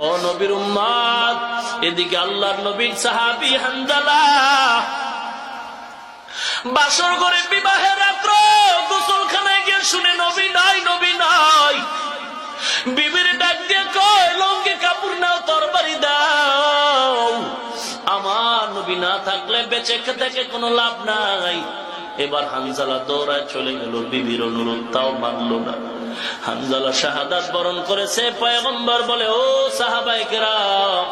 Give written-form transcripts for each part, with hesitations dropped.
ও নবীর উম্মত, এদিকে আল্লাহর নবীর সাহাবী হানজালা বাসর ঘরে বিবাহের রাত্র গোসলখানায় গিয়ে শুনে নবী নাই, নবী নাই। বিবির ডাক দিয়ে কয়, লঙ্গি কাপড় নাও, তরবারি দাও, আমার নবী না থাকলে বেঁচে থেকে কোনো লাভ নাই। এবার হানজালা দৌড়ায় চলে গেল, বিবির অনুরোধ তাও মানল না। হানজালা শাহাদাত বরণ করেছে। পয়গম্বর বলে, ও সাহাবায়ে কেরাম,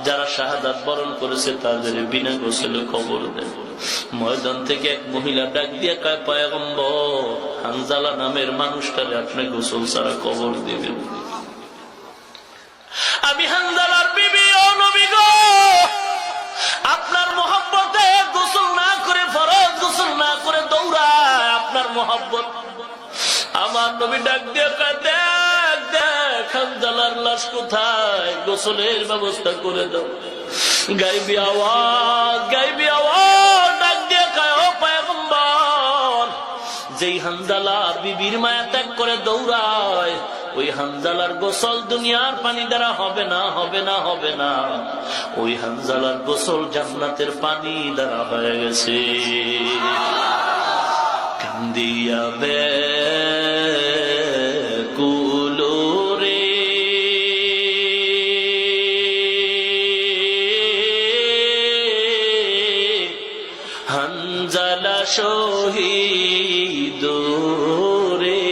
যারা শাহাদাত বরণ করেছে তাদের বিনা গোসলে কবর দেন। ময়দান থেকে এক মহিলা ডাক দিয়ে কয়, পয়গম্বর, হানজালা নামের মানুষটারে আপনি গোসল ছাড়া কবর দিবেন? আমি হানজালার বিবি, ও নবী গো, আপনার মহব্বতে গোসল না করে, ফরজ গোসল না করে দৌড়ায় আপনার মহব্বত। আমার নবী ডাক দিয়ে কয়, দেখ দেখ হানজালার লাশ কোথায়, গোসলের ব্যবস্থা করে দাও। গাইবি আওয়াজ ডাক দিয়ে কয়, ও পয়গম্বর, যেই হানজালা বিবির মায়া ত্যাগ করে দৌড়ায়, ওই হানজালার গোসল দুনিয়ার পানি দ্বারা হবে না, হবে না, হবে না। ওই হানজালার গোসল জান্নাতের পানি দ্বারা হয়ে গেছে। কান্দিয়া বে হানজালা শহীদ রে,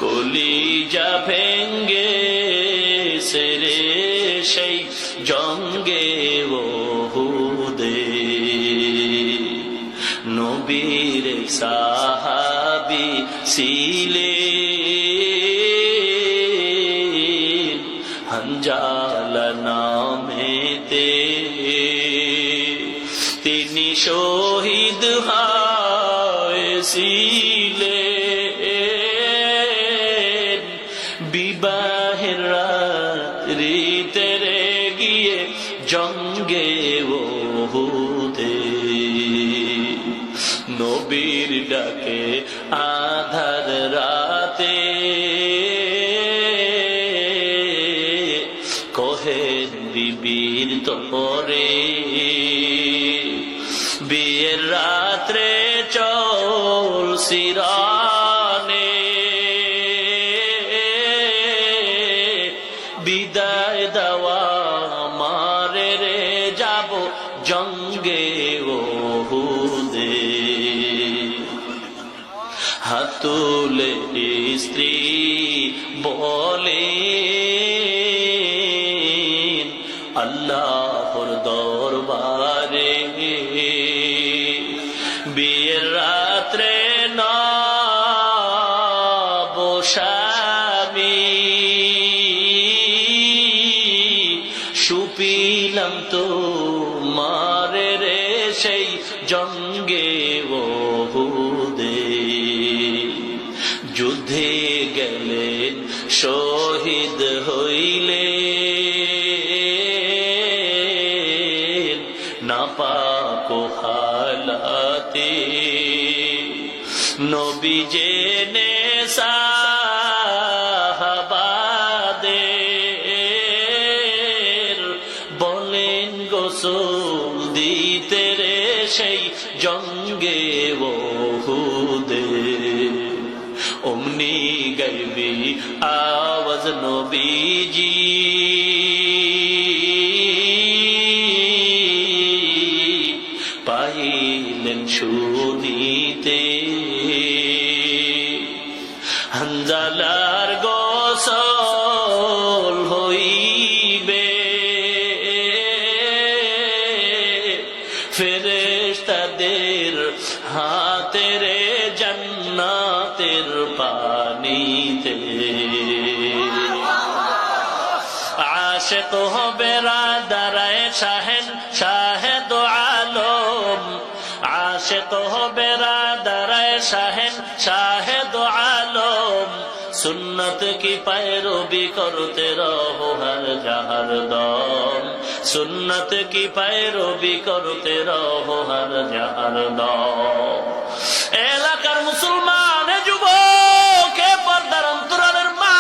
কলিজা ভেঙ্গে সেরে সেই জঙ্গে ওহুদে। নবীর সাহাবী ছিলেন হানজালা নামেতে, তিনি শহীদ হয়েছিলেন বিবাহের রাত্রিতে রে গিয়ে জঙ্গে ওহুদে। নবীর ডাকে আধার রাতে কহেন বিবির তোরে, বিয়ের রাত্রে চল সিরানে, বিদায় দেওয়া মারে রে, যাব জঙ্গে ওহুদে। হাত তুলে স্ত্রী বলে, আল্লাহর দরবারে বিয়ের রাত্রে না বসামি, সুপিলাম তো মারে রে সেই জঙ্গে ওহুদে। যুদ্ধে গেলেন শহীদ হইলে, নাপাক হালাতে নবী জেনে সাহাবাদের বলেন গোসল দিতে রে সেই জঙ্গে ওহুদে। অমনি গাইবি আওয়াজ নবীজি পাইলেন শুনিতে, হানজালার গোসল হইবে, ফেরেশতাদের হাতে রে জান্নাতের পানিতে। আশিক হবে রাদারায় শাহেন শাহেদ আলম, আশিক হবে রাদারায় শাহেন শাহেদ আলম, সুন্নত की पैरवी करते रहो हर जहर दम, सुन्नत की पैरवी करते रहो हर जहर दम। এলাকার মুসলমান যুবক, পর্দার অন্তরালের মা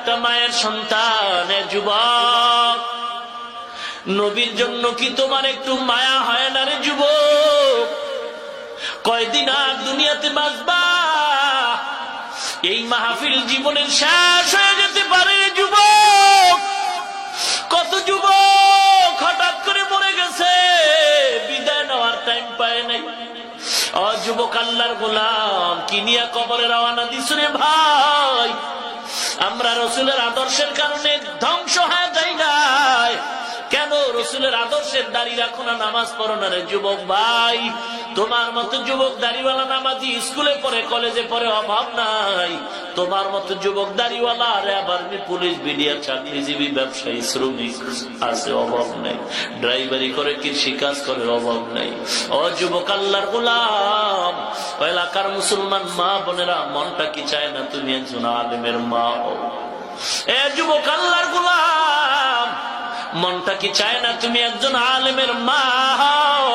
একটা মায়ের সন্তান। যুবক, নবীর জন্য কি তোমার একটু মায়া হয় না রে যুবক? কয়দিন আর দুনিয়াতে বাঁচবা? এই মাহফিল জীবনের শেষ হয়ে যেতে পারে যুবক। কত যুবক হঠাৎ করে মরে গেছে, বিদায় নেওয়ার টাইম পায় নাই। যুবক, আল্লাহর গোলাম কি নিয়ে কবরে রওনা দিছ রে ভাই? আমরা রসুলের আদর্শের কারণে ধ্বংস হয়ে যাই নাই কেন? রসুলের আদর্শের দাড়ি রাখো না, নামাজ পড়ো না রে যুবক ভাই। তোমার মতো যুবক দাড়িওয়ালা নামাজি স্কুলে পড়ে, কলেজে পড়ে, অভাব নাই। তোমার মতো যুবক দাড়িওয়ালা আরে আবার পুলিশ, বিডিআর, চাকরিজীবী, ব্যবসায়ী, শ্রমিক আছে, অভাব নেই। ড্রাইভারি করে, কৃষি কাজ করে, অভাব নেই। ও যুবক, আল্লাহর গোলাম, এলাকার মুসলমান মা বোনেরা, মনটা কি চায় না তুমি একজন আলেমের মা হও? এ যুবক, আল্লাহর গোলাম, মনটা কি চায় না তুমি একজন আলেমের মা হও?